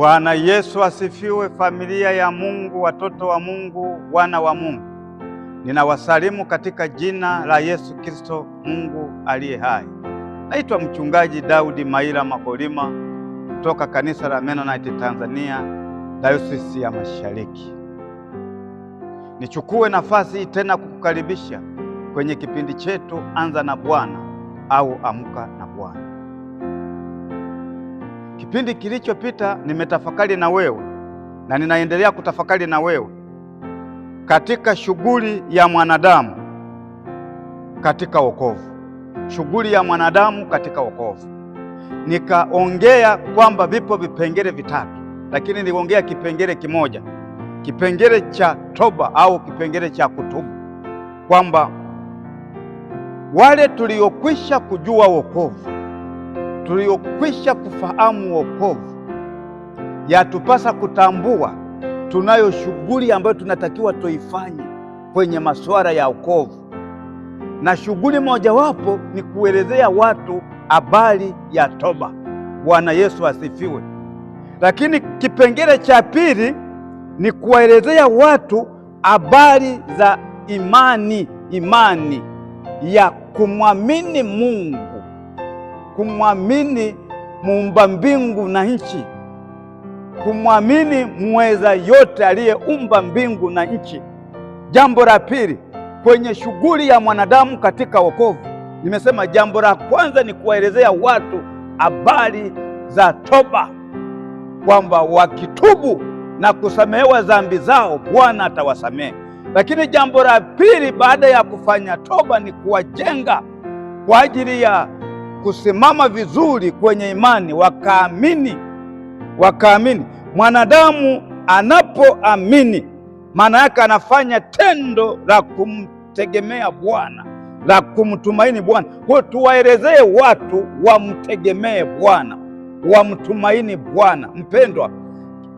Bwana Yesu asifiwe. Familia ya Mungu, watoto wa Mungu, wana wa Mungu, ninawasalimu katika jina la Yesu Kristo, Mungu aliye hai. Naitwa Mchungaji Daudi Maila Makolima kutoka kanisa la Mennonite Tanzania, Dayosisi ya Mashariki. Nichukue nafasi hii tena kukukaribisha kwenye kipindi chetu Anza na Bwana au Amka na Bwana. Kipindi kilichopita nimetafakari na wewe na ninaendelea kutafakari na wewe katika shughuli ya mwanadamu katika wokovu. Shughuli ya mwanadamu katika wokovu. Nikaongea kwamba vipo vipengele vitatu, lakini niliongea kipengele kimoja, kipengele cha toba au kipengele cha kutubu, kwamba wale tuliokwisha kujua wokovu, tuliokwisha kufahamu wokovu, yatupasa kutambua tunayo shughuli ambayo tunatakiwa tuifanye kwenye masuala ya wokovu, na shughuli mojawapo ni kuelezea watu habari ya toba. Bwana Yesu asifiwe. Lakini kipengele cha pili ni kuwaelezea watu habari za imani ya kumwamini Mungu, kumwamini muumba mbingu na nchi, kumwamini muweza yote aliyeumba mbingu na nchi. Jambo la pili kwenye shughuli ya mwanadamu katika wokovu, nimesema jambo la kwanza ni kuwaelezea watu habari za toba, kwamba wakitubu na kusamehewa dhambi zao Bwana atawasamehe. Lakini jambo la pili baada ya kufanya toba ni kuwajenga kwa ajili ya kusimama vizuri kwenye imani, wakaamini. Mwanadamu anapoamini, maana yake anafanya tendo la kumtegemea Bwana, la kumtumaini Bwana. Kwa hiyo tuwaelezee watu wamtegemee Bwana, wamtumaini Bwana. Mpendwa,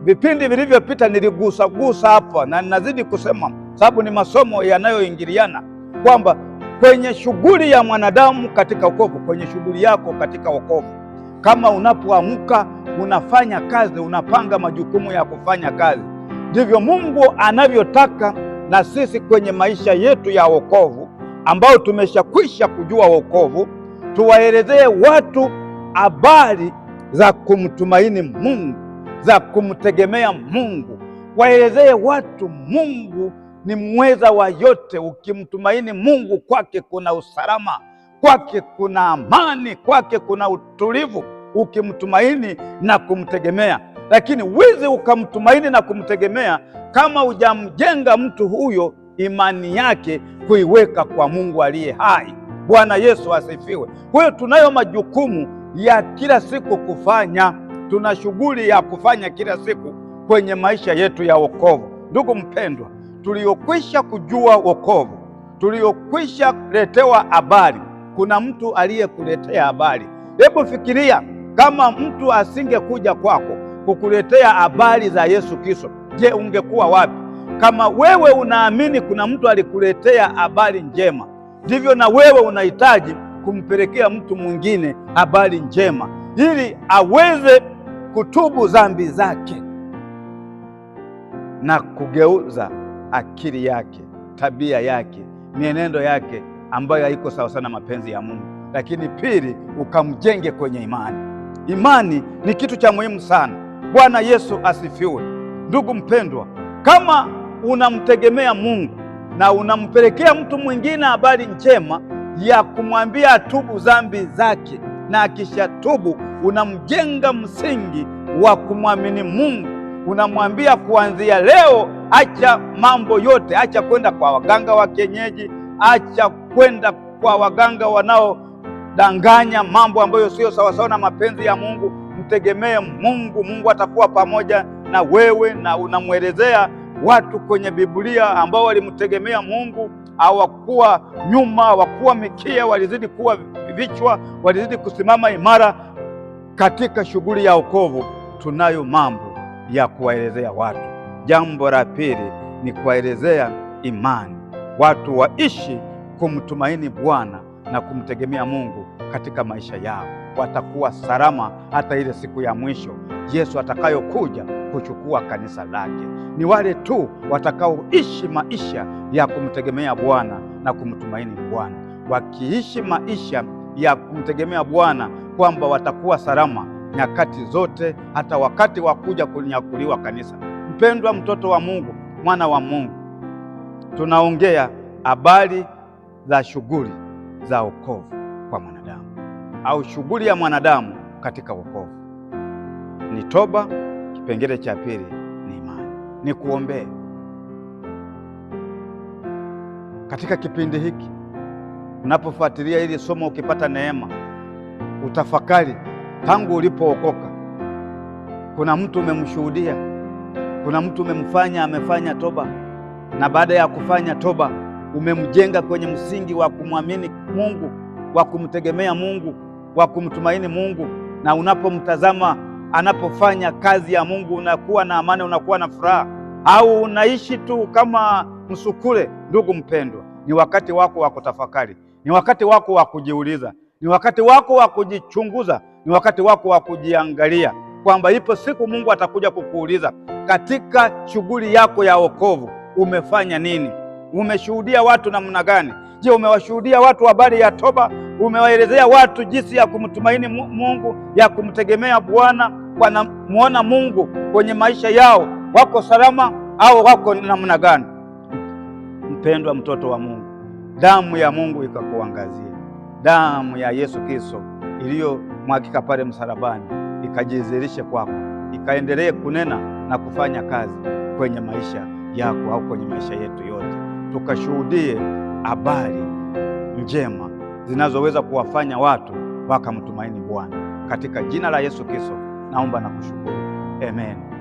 vipindi vilivyopita niligusa hapa na ninazidi kusema sababu ni masomo yanayoingiliana, kwamba kwenye shughuli ya mwanadamu katika wokovu, kwenye shughuli yako katika wokovu, kama unapoamka unafanya kazi, unapanga majukumu ya kufanya kazi, ndivyo Mungu anavyotaka na sisi kwenye maisha yetu ya wokovu, ambao tumeshakwisha kujua wokovu, tuwaelezee watu habari za kumtumaini Mungu, za kumtegemea Mungu. Waelezee watu Mungu ni mweza wa yote. Ukimtumaini Mungu, kwake kuna usalama, kwake kuna amani, kwake kuna utulivu, ukimtumaini na kumtegemea. Lakini wizi ukamtumaini na kumtegemea kama hujamjenga mtu huyo imani yake kuiweka kwa Mungu aliye hai. Bwana Yesu asifiwe. Kwa hiyo tunayo majukumu ya kila siku kufanya, tuna shughuli ya kufanya kila siku kwenye maisha yetu ya wokovu. Ndugu mpendwa, tuliokwisha kujua wokovu, tuliokwisha letewa habari, kuna mtu aliyekuletea habari. Hebu fikiria kama mtu asingekuja kwako kukuletea habari za Yesu Kristo, je, ungekuwa wapi? Kama wewe unaamini kuna mtu alikuletea habari njema, ndivyo na wewe unahitaji kumpelekea mtu mwingine habari njema, ili aweze kutubu dhambi zake na kugeuza akili yake, tabia yake, mienendo yake ambayo haiko sawa sana mapenzi ya Mungu. Lakini pili, ukamjenge kwenye imani. Imani ni kitu cha muhimu sana. Bwana Yesu asifiwe. Ndugu mpendwa, kama unamtegemea Mungu na unampelekea mtu mwingine habari njema ya kumwambia atubu dhambi zake, na akishatubu unamjenga msingi wa kumwamini Mungu. Unamwambia kuanzia leo, acha mambo yote, acha kwenda kwa waganga wa kienyeji, acha kwenda kwa waganga wanaodanganya mambo ambayo sio sawasawa na mapenzi ya Mungu. Mtegemee Mungu, Mungu atakuwa pamoja na wewe. Na unamwelezea watu kwenye Biblia ambao walimtegemea Mungu, hawakuwa nyuma, hawakuwa mikia, walizidi kuwa vichwa, walizidi kusimama imara katika shughuli ya wokovu. Tunayo mambo ya kuwaelezea watu. Jambo la pili ni kuwaelezea imani, watu waishi kumtumaini Bwana na kumtegemea Mungu katika maisha yao. watakuwa salama hata ile siku ya mwisho Yesu atakayokuja kuchukua kanisa lake. Ni wale tu watakaoishi maisha ya kumtegemea Bwana na kumtumaini Bwana. Wakiishi maisha ya kumtegemea Bwana, kwamba watakuwa salama nyakati zote, hata wakati wa kuja kunyakuliwa kanisa. Mpendwa mtoto wa Mungu, mwana wa Mungu, tunaongea habari za shughuli za wokovu kwa mwanadamu, au shughuli ya mwanadamu katika wokovu. Ni toba, kipengele cha pili ni imani. Ni kuombea katika kipindi hiki. Unapofuatilia hili somo, ukipata neema, utafakari tangu ulipookoka. Kuna mtu umemshuhudia, kuna mtu amefanya toba, na baada ya kufanya toba umemjenga kwenye msingi wa kumwamini Mungu, wa kumtegemea Mungu, wa kumtumaini Mungu, na unapomtazama anapofanya kazi ya Mungu unakuwa na amani, unakuwa na furaha, au unaishi tu kama msukule? Ndugu mpendwa, ni wakati wako wa kutafakari, ni wakati wako wa kujiuliza, ni wakati wako wa kujichunguza, ni wakati wako wa kujiangalia, kwamba ipo siku Mungu atakuja kukuuliza katika shughuli yako ya wokovu umefanya nini? Umeshuhudia watu namna gani? Je, umewashuhudia watu habari ya toba? Umewaelezea watu jinsi ya kumtumaini Mungu, ya kumtegemea Bwana, wanamuona Mungu kwenye maisha yao? Wako salama au wako namna gani? Mpendwa mtoto wa Mungu, damu ya Mungu ikakuangazia, damu ya Yesu Kristo iliyomwagika pale msalabani ikajizirishe kwako, ikaendelee kunena na kufanya kazi kwenye maisha yako au kwenye maisha yetu yote, tukashuhudie habari njema zinazoweza kuwafanya watu wakamtumaini Bwana. Katika jina la Yesu Kristo naomba na kushukuru. Amen.